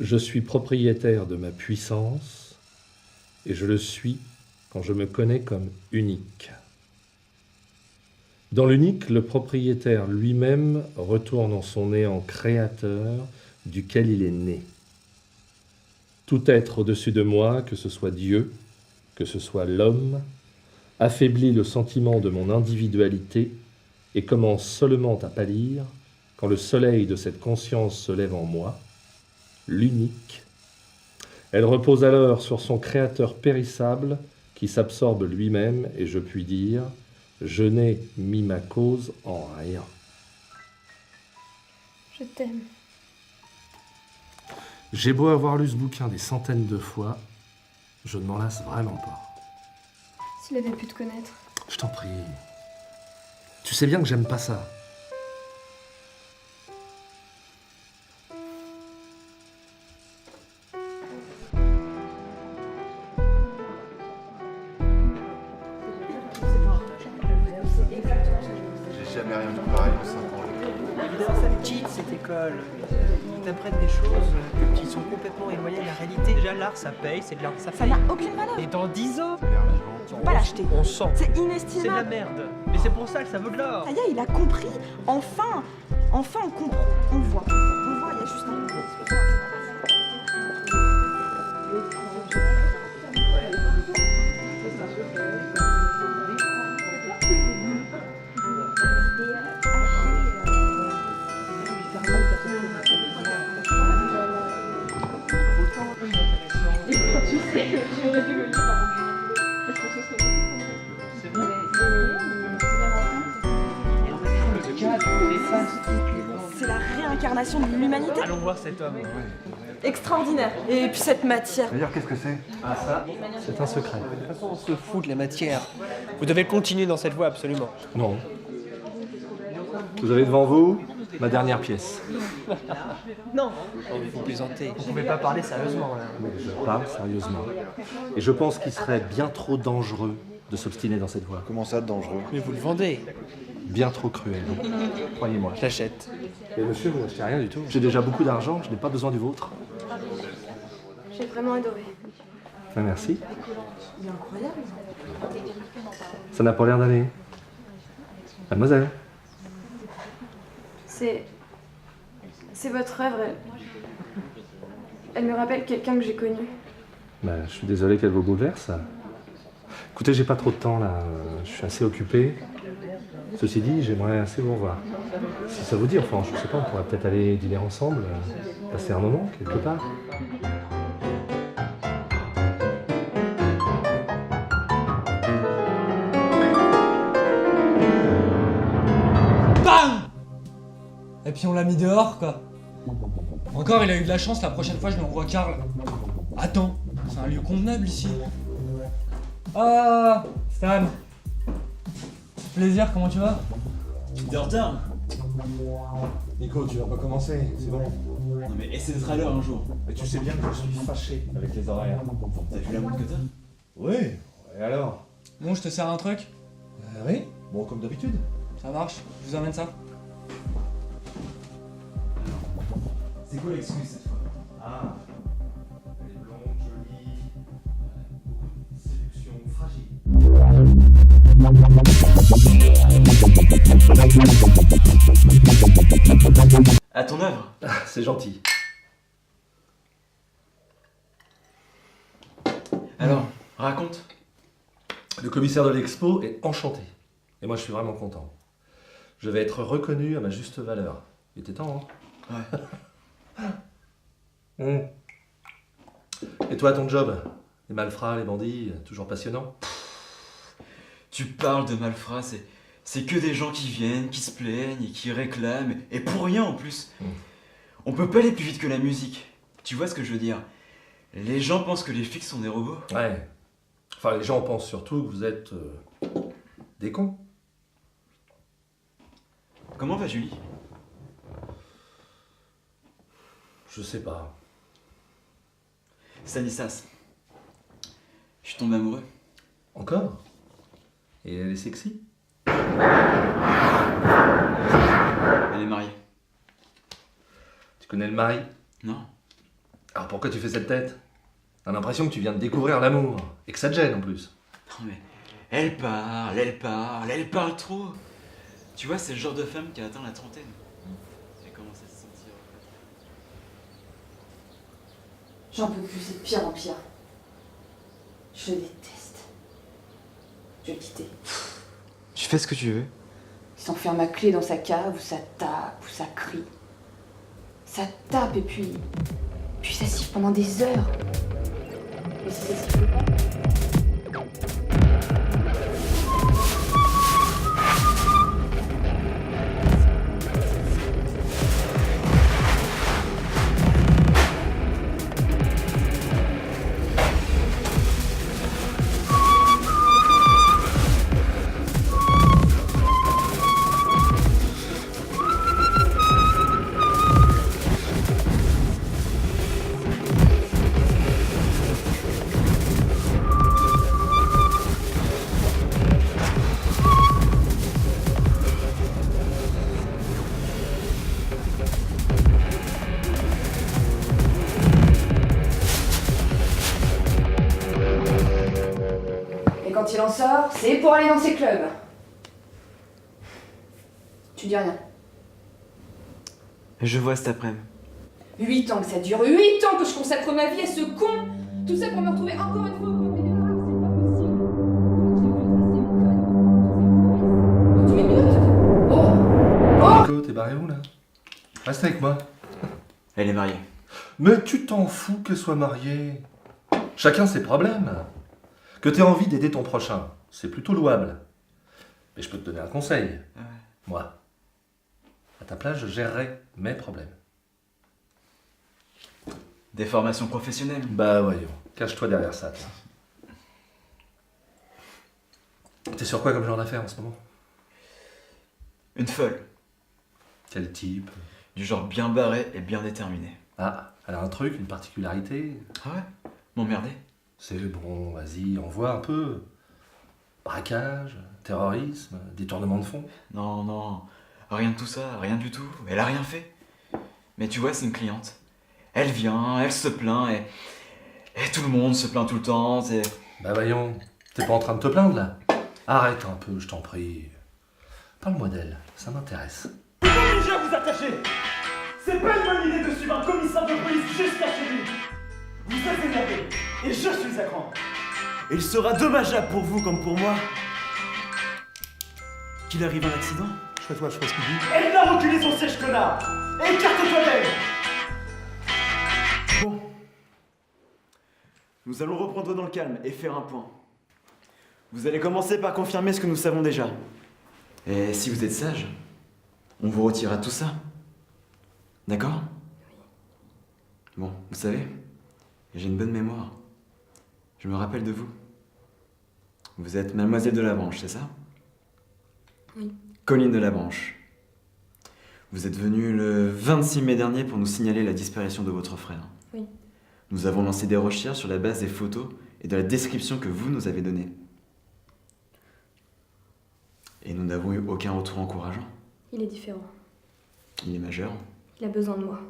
Je suis propriétaire de ma puissance et je le suis quand je me connais comme unique. Dans l'unique, le propriétaire lui-même retourne en son néant créateur duquel il est né. Tout être au-dessus de moi, que ce soit Dieu, que ce soit l'homme, affaiblit le sentiment de mon individualité et commence seulement à pâlir quand le soleil de cette conscience se lève en moi, l'unique. Elle repose alors sur son créateur périssable qui s'absorbe lui-même et je puis dire « Je n'ai mis ma cause en rien ». Je t'aime. J'ai beau avoir lu ce bouquin des centaines de fois, je ne m'en lasse vraiment pas. S'il avait pu te connaître. Je t'en prie. Tu sais bien que j'aime pas ça. J'ai jamais rien vu pareil en 5 ans. Évidemment, ça me cheat cette école. Ils t'apprennent des choses qui sont complètement éloignées de la réalité. Déjà, l'art, ça paye, c'est de l'art, ça Ça paye. n'a aucune valeur. Et dans 10 ans, Ça a l'air vivant. Tu peux pas l'acheter. on sent. C'est C'est de la inestimable. merde. Mais c'est pour ça que ça vaut de l'or. Ça y est, il a compris. Enfin on comprend. On le voit. On le voit, il y a juste un... C'est la réincarnation de l'humanité. Allons voir cet homme. Extraordinaire. Et puis cette matière. D'ailleurs, qu'est-ce que c'est? Ah ça, c'est un secret. De toute façon, on se fout de la matière. Vous devez continuer dans cette voie, absolument. Non. Vous avez devant vous ma dernière pièce. Non. Vous plaisantez. Vous pouvez pas parler sérieusement, là. Mais je parle sérieusement. Et je pense qu'il serait bien trop dangereux de s'obstiner dans cette voie. Comment ça, dangereux? Mais vous le vendez. Bien trop cruel. Croyez-moi. Je l'achète. Et monsieur, vous n'achetez rien du tout. J'ai déjà beaucoup d'argent, je n'ai pas besoin du vôtre. J'ai vraiment adoré. Ah, merci. Il est incroyable. Ça n'a pas l'air d'aller. Mademoiselle. C'est votre œuvre. Elle me rappelle quelqu'un que j'ai connu. Bah, je suis désolé qu'elle vous bouleverse. Écoutez, j'ai pas trop de temps là. Je suis assez occupé. Ceci dit, j'aimerais assez vous revoir. Si ça vous dit, enfin, je sais pas, on pourrait peut-être aller dîner ensemble, passer un moment quelque part. BAM! Et puis on l'a mis dehors, quoi. Encore, il a eu de la chance, la prochaine fois je lui envoie Karl. Attends, c'est un lieu convenable ici. Ah, Stan. Plaisir, comment tu vas? T'es en retard? Nico, tu vas pas commencer, c'est bon. Non mais essaie d'être à l'heure un jour. Mais tu sais bien que je suis fâché avec les horaires. T'as vu la montre que t'as? Oui, et alors? Bon, je te sers un truc? Oui, bon, comme d'habitude. Ça marche, je vous emmène ça. C'est quoi l'excuse cette fois? Ah, elle est blonde, jolie, beaucoup de séduction, fragile. À ton œuvre? C'est gentil. Alors, raconte. Le commissaire de l'expo est enchanté. Et moi, je suis vraiment content. Je vais être reconnu à ma juste valeur. Il était temps, hein? Ouais. Et toi, ton job? Les malfrats, les bandits, toujours passionnant? Tu parles de malfrats, c'est que des gens qui viennent, qui se plaignent et qui réclament, et pour rien en plus. On peut pas aller plus vite que la musique. Tu vois ce que je veux dire? Les gens pensent que les flics sont des robots. Ouais. Enfin, les gens pensent surtout que vous êtes des cons. Comment va Julie? Je sais pas. Stanislas, je suis tombé amoureux. Encore? Et elle est sexy? Elle est mariée. Tu connais le mari? Non. Alors pourquoi tu fais cette tête? T'as l'impression que tu viens de découvrir l'amour, et que ça te gêne en plus. Non mais, elle parle trop. Tu vois, c'est le genre de femme qui a atteint la trentaine. Elle commence à se sentir... J'en peux plus, c'est de pire en pire. Je le déteste. Je vais le quitter. Tu fais ce que tu veux. Il s'enferme à clé dans sa cave, où ça tape, où ça crie. Ça tape et puis ça siffle pendant des heures. Mais si ça siffle pas... Quand il en sort, c'est pour aller dans ses clubs. Tu dis rien. Je vois cet après-midi. 8 ans que ça dure, 8 ans que je consacre ma vie à ce con. Tout ça pour me retrouver encore une fois au compte des dollars, c'est pas possible. J'ai vu tracer mon code, toutes ces promesses. 8 minutes. Oh. Nico, t'es barré où là? Reste avec moi. Elle est mariée. Mais tu t'en fous qu'elle soit mariée. Chacun ses problèmes. Que t'aies envie d'aider ton prochain, c'est plutôt louable. Mais je peux te donner un conseil. Ouais. Moi, à ta place, je gérerai mes problèmes. Des formations professionnelles. Bah voyons, cache-toi derrière ça. Toi. T'es sur quoi comme genre d'affaires en ce moment? Une folle. Quel type? Du genre bien barré et bien déterminé. Ah, elle a un truc, une particularité? Ah ouais? M'emmerder? C'est bon, vas-y, envoie un peu. Braquage, terrorisme, détournement de fonds. Non, non, rien de tout ça, rien du tout. Elle a rien fait. Mais tu vois, c'est une cliente. Elle vient, elle se plaint et tout le monde se plaint tout le temps. Bah voyons, t'es pas en train de te plaindre là? Arrête un peu, je t'en prie. Parle-moi d'elle, ça m'intéresse. Vous êtes obligé à vous attacher. C'est pas une bonne idée de suivre un commissaire de police jusqu'à chez lui. Vous êtes énervé, et je suis à cran. Et il sera dommageable pour vous comme pour moi qu'il arrive un accident. Je fais ce qu'il dit. Elle a reculé son siège, connard. Écarte-toi d'elle. Bon. Nous allons reprendre dans le calme et faire un point. Vous allez commencer par confirmer ce que nous savons déjà. Et si vous êtes sage, on vous retirera tout ça. D'accord? Bon, vous savez, j'ai une bonne mémoire. Je me rappelle de vous. Vous êtes Mademoiselle de la Branche, c'est ça? Oui. Colline de la Branche. Vous êtes venue le 26 mai dernier pour nous signaler la disparition de votre frère. Oui. Nous avons lancé des recherches sur la base des photos et de la description que vous nous avez donnée. Et nous n'avons eu aucun retour encourageant. Il est différent. Il est majeur. Il a besoin de moi.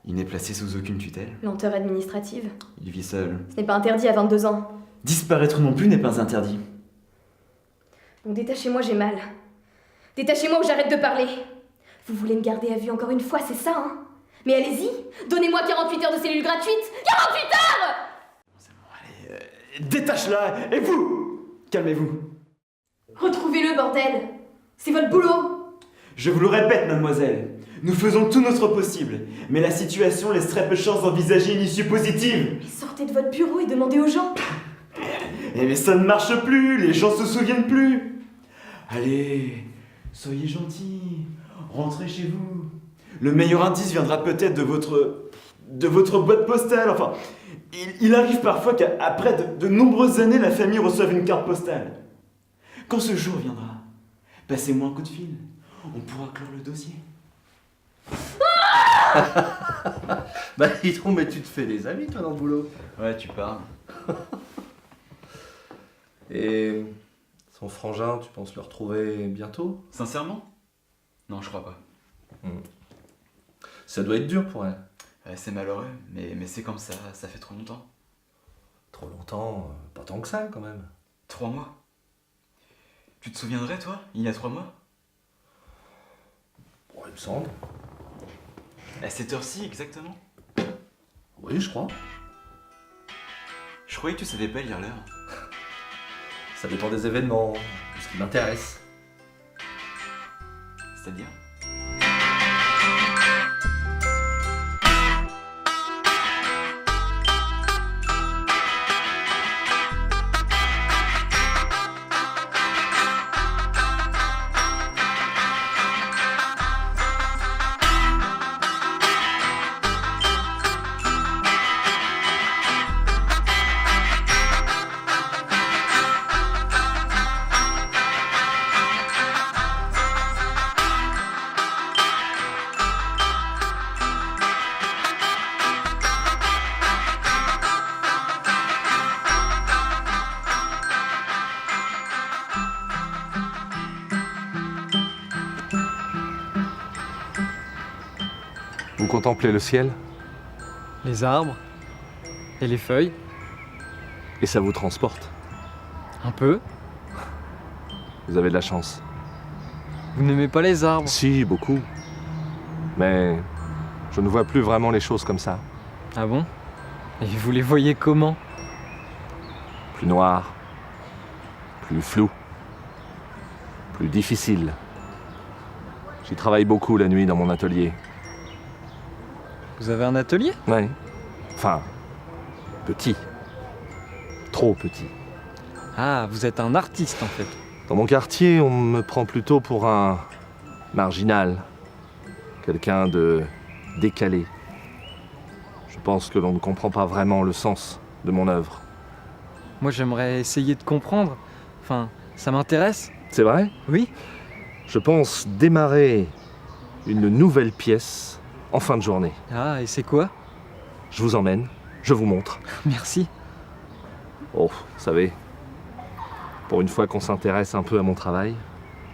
Il n'est placé sous aucune tutelle. Lenteur administrative. Il vit seul. Ce n'est pas interdit à 22 ans. Disparaître non plus n'est pas interdit. Donc détachez-moi, j'ai mal. Détachez-moi ou j'arrête de parler. Vous voulez me garder à vue encore une fois, c'est ça, hein? Mais allez-y, donnez-moi 48 heures de cellule gratuite. 48 heures! C'est bon, allez, détache-la. Et vous, calmez-vous. Retrouvez-le, bordel. C'est votre boulot. Je vous le répète, mademoiselle. Nous faisons tout notre possible, mais la situation laisse très peu de chance d'envisager une issue positive. Mais sortez de votre bureau et demandez aux gens. Eh mais ça ne marche plus, les gens se souviennent plus. Allez, soyez gentils, rentrez chez vous. Le meilleur indice viendra peut-être de votre boîte postale. Enfin, il arrive parfois qu'après de nombreuses années, la famille reçoive une carte postale. Quand ce jour viendra, passez-moi un coup de fil, on pourra clore le dossier. Bah dis donc, mais tu te fais des amis toi dans le boulot. Ouais, tu parles. Et son frangin, tu penses le retrouver bientôt? Sincèrement? Non, je crois pas. Ça doit être dur pour elle. C'est malheureux, mais c'est comme ça fait trop longtemps. Trop longtemps, pas tant que ça quand même. 3 mois. Tu te souviendrais, toi, il y a 3 mois? Bon, il me semble. À cette heure-ci, exactement. Oui, je crois. Je croyais que tu savais pas lire l'heure. Ça dépend des événements, de ce qui m'intéresse. C'est-à-dire? Vous contemplez le ciel Les arbres et les feuilles, et ça vous transporte. un peu. Vous avez de la chance. Vous n'aimez pas les arbres? Si, beaucoup. Mais je ne vois plus vraiment les choses comme ça. Ah bon? Et vous les voyez comment? Plus noir, plus flou, plus difficile. J'y travaille beaucoup la nuit dans mon atelier. Vous avez un atelier? Ouais. Enfin, petit. Trop petit. Ah, vous êtes un artiste en fait. Dans mon quartier, on me prend plutôt pour un marginal. Quelqu'un de décalé. Je pense que l'on ne comprend pas vraiment le sens de mon œuvre. Moi j'aimerais essayer de comprendre. Enfin, ça m'intéresse. C'est vrai? Oui? Je pense démarrer une nouvelle pièce en fin de journée. Ah, et c'est quoi? Je vous emmène, je vous montre. Merci. Oh, vous savez, pour une fois qu'on s'intéresse un peu à mon travail.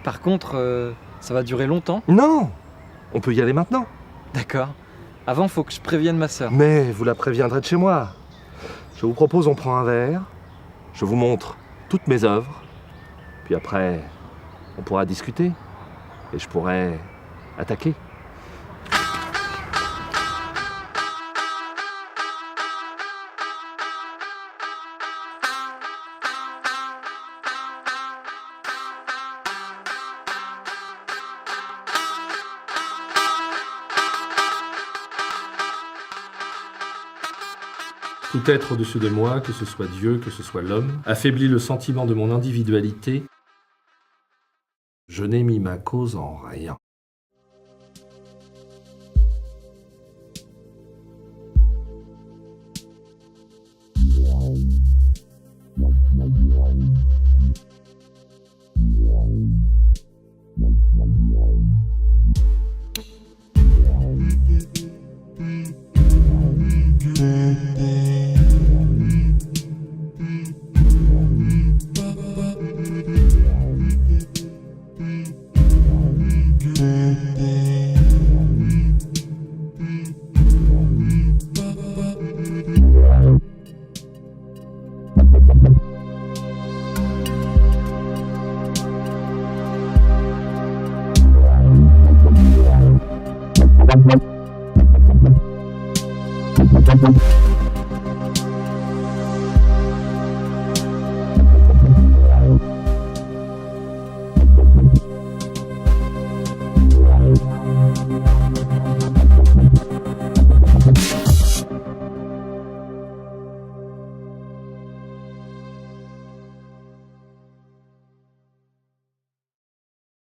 Par contre, ça va durer longtemps? Non! On peut y aller maintenant. D'accord. Avant, faut que je prévienne ma sœur. Mais vous la préviendrez de chez moi. Je vous propose, on prend un verre, je vous montre toutes mes œuvres, puis après, on pourra discuter, et je pourrai attaquer. Tout être au-dessus de moi, que ce soit Dieu, que ce soit l'homme, affaiblit le sentiment de mon individualité. Je n'ai mis ma cause en rien. Thank you.